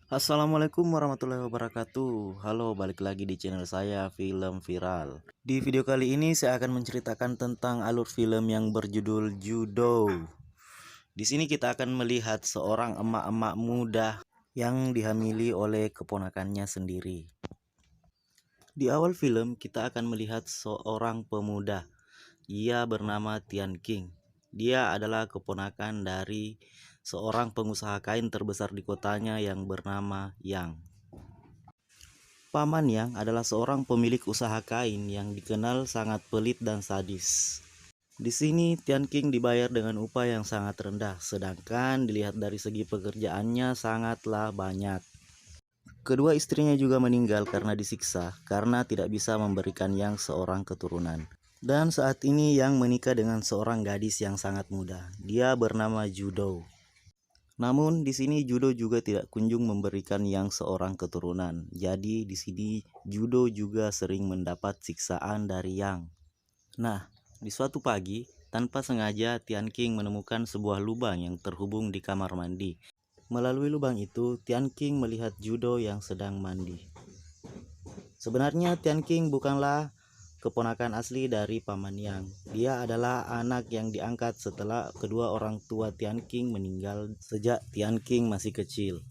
Assalamualaikum warahmatullahi wabarakatuh. Halo, balik lagi di channel saya Film Viral. Di video kali ini saya akan menceritakan tentang alur film yang berjudul Judo. Di sini kita akan melihat seorang emak-emak muda yang dihamili oleh keponakannya sendiri. Di awal film kita akan melihat seorang pemuda. Ia bernama Tian King. Dia adalah keponakan dari seorang pengusaha kain terbesar di kotanya yang bernama Yang. Paman Yang adalah seorang pemilik usaha kain yang dikenal sangat pelit dan sadis. Di sini Tian King dibayar dengan upah yang sangat rendah, sedangkan dilihat dari segi pekerjaannya sangatlah banyak. Kedua istrinya juga meninggal karena disiksa karena tidak bisa memberikan Yang seorang keturunan. Dan saat ini Yang menikah dengan seorang gadis yang sangat muda. Dia bernama Judo. Namun di sini Judo juga tidak kunjung memberikan Yang seorang keturunan. Jadi di sini Judo juga sering mendapat siksaan dari Yang. Nah, di suatu pagi, tanpa sengaja Tian King menemukan sebuah lubang yang terhubung di kamar mandi. Melalui lubang itu, Tian King melihat Judo yang sedang mandi. Sebenarnya Tian King bukanlah keponakan asli dari Paman Yang. Dia adalah anak yang diangkat setelah kedua orang tua Tian King meninggal sejak Tian King masih kecil.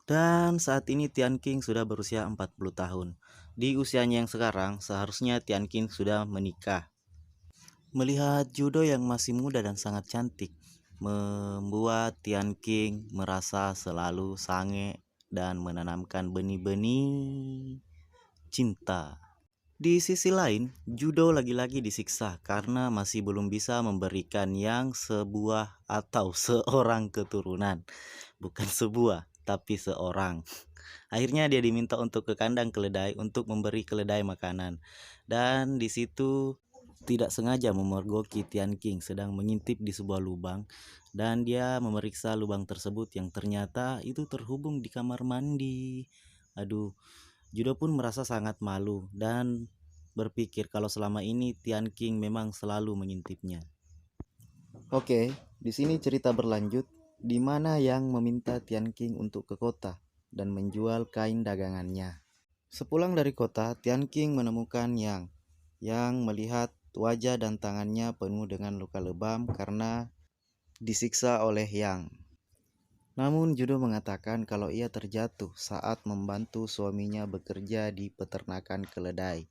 Dan saat ini Tian King sudah berusia 40 tahun. Di usianya yang sekarang, seharusnya Tian King sudah menikah. Melihat Judo yang masih muda dan sangat cantik, membuat Tian King merasa selalu sange dan menanamkan benih-benih cinta. Di sisi lain, Judo lagi-lagi disiksa karena masih belum bisa memberikan Yang sebuah atau seorang keturunan. Bukan sebuah, tapi seorang. Akhirnya dia diminta untuk ke kandang keledai untuk memberi keledai makanan. Dan di situ tidak sengaja memergoki Tian King sedang mengintip di sebuah lubang, dan dia memeriksa lubang tersebut yang ternyata itu terhubung di kamar mandi. Aduh, Judo pun merasa sangat malu dan berpikir kalau selama ini Tian King memang selalu mengintipnya. Oke, di sini cerita berlanjut di mana Yang meminta Tian King untuk ke kota dan menjual kain dagangannya. Sepulang dari kota, Tian King menemukan Yang melihat wajah dan tangannya penuh dengan luka lebam karena disiksa oleh Yang. Namun Judo mengatakan kalau ia terjatuh saat membantu suaminya bekerja di peternakan keledai.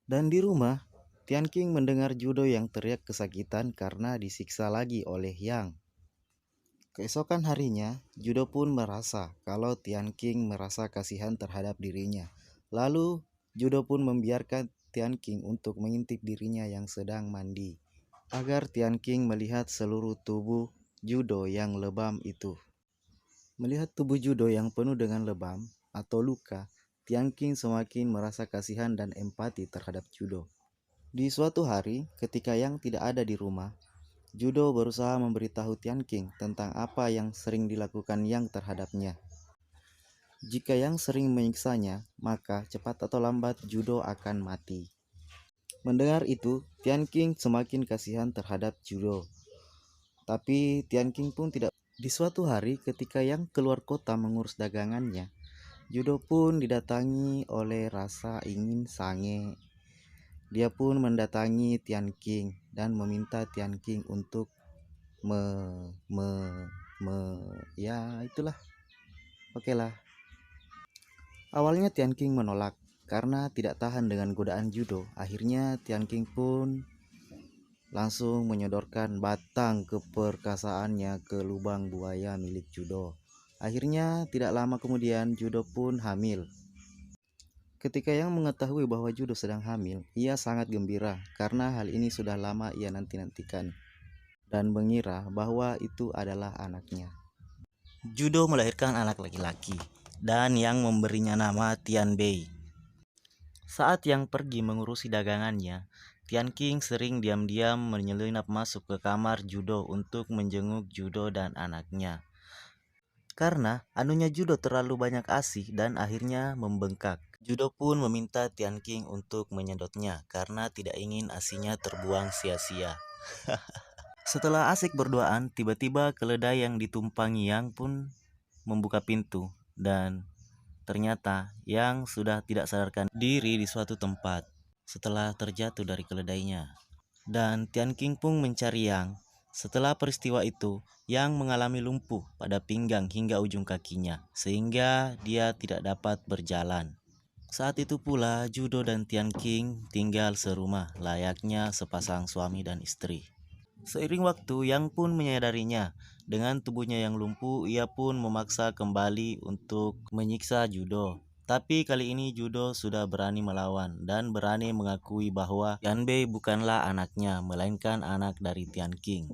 Dan di rumah, Tian King mendengar Judo yang teriak kesakitan karena disiksa lagi oleh Yang. Keesokan harinya, Judo pun merasa kalau Tian King merasa kasihan terhadap dirinya. Lalu, Judo pun membiarkan Tian King untuk mengintip dirinya yang sedang mandi, agar Tian King melihat seluruh tubuh Judo yang lebam itu. Melihat tubuh Judo yang penuh dengan lebam atau luka, Tian King semakin merasa kasihan dan empati terhadap Judo. Di suatu hari, ketika Yang tidak ada di rumah, Judo berusaha memberitahu Tian King tentang apa yang sering dilakukan Yang terhadapnya. Jika Yang sering menyiksanya, maka cepat atau lambat Judo akan mati. Mendengar itu, Tian King semakin kasihan terhadap Judo. Tapi Tian King pun tidak. Di suatu hari ketika Yang keluar kota mengurus dagangannya, Judo pun didatangi oleh rasa ingin sange. Dia pun mendatangi Tian King dan meminta Tian King untuk ya itulah. Oke lah. Awalnya Tian King menolak karena tidak tahan dengan godaan Judo. Akhirnya Tian King pun langsung menyodorkan batang keperkasaannya ke lubang buaya milik Judo. Akhirnya tidak lama kemudian Judo pun hamil. Ketika Yang mengetahui bahwa Judo sedang hamil, ia sangat gembira karena hal ini sudah lama ia nanti-nantikan dan mengira bahwa itu adalah anaknya. Judo melahirkan anak laki-laki dan Yang memberinya nama Tian Bei. Saat Yang pergi mengurusi dagangannya, Tian King sering diam-diam menyelinap masuk ke kamar Judo untuk menjenguk Judo dan anaknya. Karena anunya Judo terlalu banyak ASI dan akhirnya membengkak. Judo pun meminta Tian King untuk menyedotnya karena tidak ingin ASInya terbuang sia-sia. Setelah asik berduaan, tiba-tiba keledai yang ditumpangi Yang pun membuka pintu dan ternyata yang sudah tidak sadarkan diri di suatu tempat setelah terjatuh dari keledainya. Dan Tian King pun mencari Yang. Setelah peristiwa itu, Yang mengalami lumpuh pada pinggang hingga ujung kakinya, sehingga dia tidak dapat berjalan. Saat itu pula, Judo dan Tian King tinggal serumah, layaknya sepasang suami dan istri. Seiring waktu, Yang pun menyadarinya. Dengan tubuhnya yang lumpuh, ia pun memaksa kembali untuk menyiksa Judo. Tapi kali ini Judo sudah berani melawan dan berani mengakui bahwa Tianbei bukanlah anaknya, melainkan anak dari Tian King.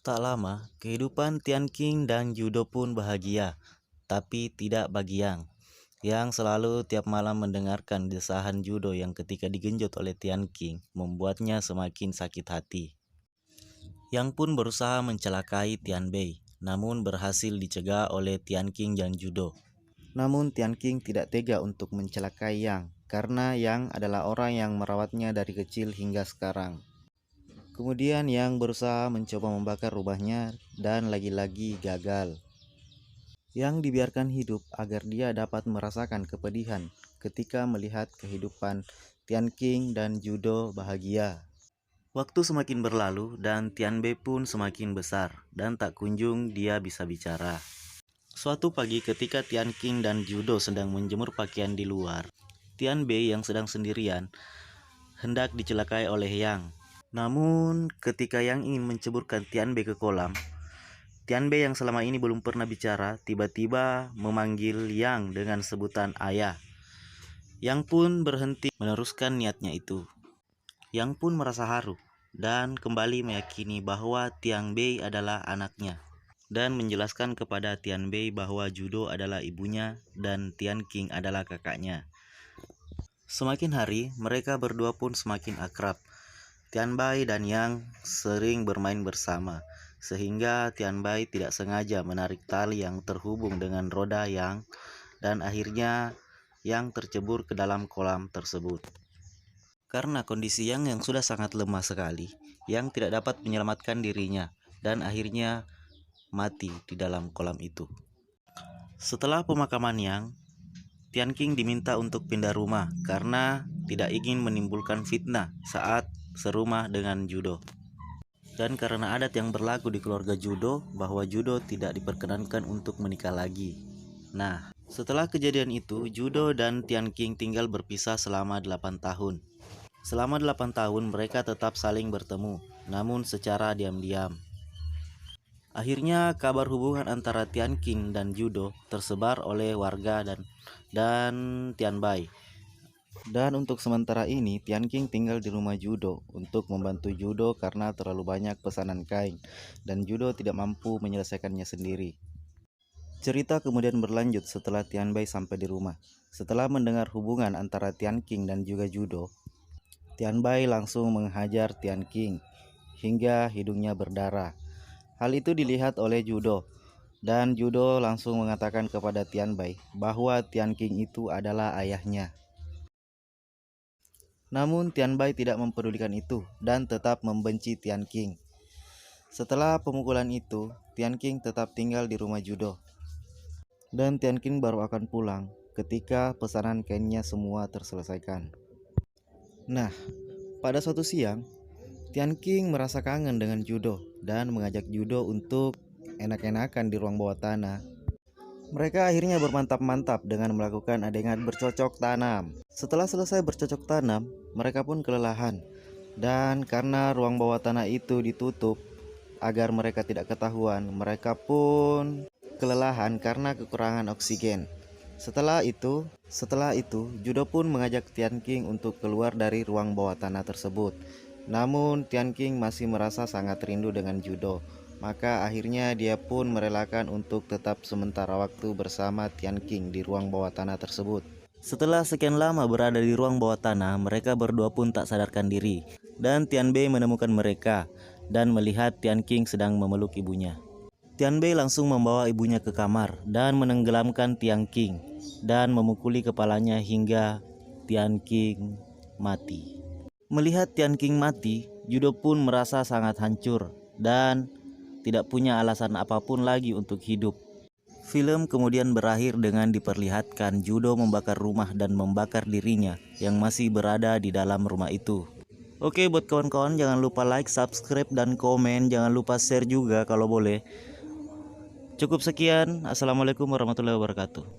Tak lama, kehidupan Tian King dan Judo pun bahagia, tapi tidak bagi Yang. Yang selalu tiap malam mendengarkan desahan Judo yang ketika digenjot oleh Tian King membuatnya semakin sakit hati. Yang pun berusaha mencelakai Tianbei, namun berhasil dicegah oleh Tian King dan Judo. Namun Tian King tidak tega untuk mencelakai Yang, karena Yang adalah orang yang merawatnya dari kecil hingga sekarang. Kemudian Yang berusaha mencoba membakar rubahnya dan lagi-lagi gagal. Yang dibiarkan hidup agar dia dapat merasakan kepedihan ketika melihat kehidupan Tian King dan Judo bahagia. Waktu semakin berlalu dan Tianbei pun semakin besar dan tak kunjung dia bisa bicara. Suatu pagi ketika Tian King dan Judo sedang menjemur pakaian di luar, Tianbei yang sedang sendirian hendak dicelakai oleh Yang. Namun ketika Yang ingin menceburkan Tianbei ke kolam, Tianbei yang selama ini belum pernah bicara tiba-tiba memanggil Yang dengan sebutan ayah. Yang pun berhenti meneruskan niatnya itu. Yang pun merasa haru dan kembali meyakini bahwa Tianbei adalah anaknya, dan menjelaskan kepada Tianbei bahwa Judo adalah ibunya dan Tian King adalah kakaknya. Semakin hari, mereka berdua pun semakin akrab. Tianbei dan Yang sering bermain bersama, sehingga Tianbei tidak sengaja menarik tali yang terhubung dengan roda Yang, dan akhirnya Yang tercebur ke dalam kolam tersebut. Karena kondisi Yang sudah sangat lemah sekali, Yang tidak dapat menyelamatkan dirinya, dan akhirnya mati di dalam kolam itu. Setelah pemakaman Yang, Tian King diminta untuk pindah rumah karena tidak ingin menimbulkan fitnah saat serumah dengan Judo. Dan karena adat yang berlaku di keluarga Judo bahwa Judo tidak diperkenankan untuk menikah lagi. Nah, setelah kejadian itu, Judo dan Tian King tinggal berpisah selama 8 tahun. Selama 8 tahun mereka tetap saling bertemu, namun secara diam-diam. Akhirnya kabar hubungan antara Tian King dan Judo tersebar oleh warga dan Tianbei. Dan untuk sementara ini Tian King tinggal di rumah Judo untuk membantu Judo karena terlalu banyak pesanan kain dan Judo tidak mampu menyelesaikannya sendiri. Cerita kemudian berlanjut setelah Tianbei sampai di rumah. Setelah mendengar hubungan antara Tian King dan juga Judo, Tianbei langsung menghajar Tian King hingga hidungnya berdarah. Hal itu dilihat oleh Judo, dan Judo langsung mengatakan kepada Tianbei bahwa Tian King itu adalah ayahnya. Namun Tianbei tidak mempedulikan itu dan tetap membenci Tian King. Setelah pemukulan itu, Tian King tetap tinggal di rumah Judo. Dan Tian King baru akan pulang ketika pesanan kainnya semua terselesaikan. Nah, pada suatu siang, Tian King merasa kangen dengan Judo dan mengajak Judo untuk enak-enakan di ruang bawah tanah. Mereka akhirnya bermantap-mantap dengan melakukan adegan bercocok tanam. Setelah selesai bercocok tanam, mereka pun kelelahan. Dan karena ruang bawah tanah itu ditutup agar mereka tidak ketahuan, mereka pun kelelahan karena kekurangan oksigen. Setelah itu, Judo pun mengajak Tian King untuk keluar dari ruang bawah tanah tersebut. Namun Tian King masih merasa sangat rindu dengan Judo. Maka akhirnya dia pun merelakan untuk tetap sementara waktu bersama Tian King di ruang bawah tanah tersebut. Setelah sekian lama berada di ruang bawah tanah, mereka berdua pun tak sadarkan diri. Dan Tianbei menemukan mereka dan melihat Tian King sedang memeluk ibunya. Tianbei langsung membawa ibunya ke kamar dan menenggelamkan Tian King dan memukuli kepalanya hingga Tian King mati. Melihat Tian King mati, Judo pun merasa sangat hancur dan tidak punya alasan apapun lagi untuk hidup. Film kemudian berakhir dengan diperlihatkan Judo membakar rumah dan membakar dirinya yang masih berada di dalam rumah itu. Oke, buat kawan-kawan jangan lupa like, subscribe, dan komen. Jangan lupa share juga kalau boleh. Cukup sekian. Assalamualaikum warahmatullahi wabarakatuh.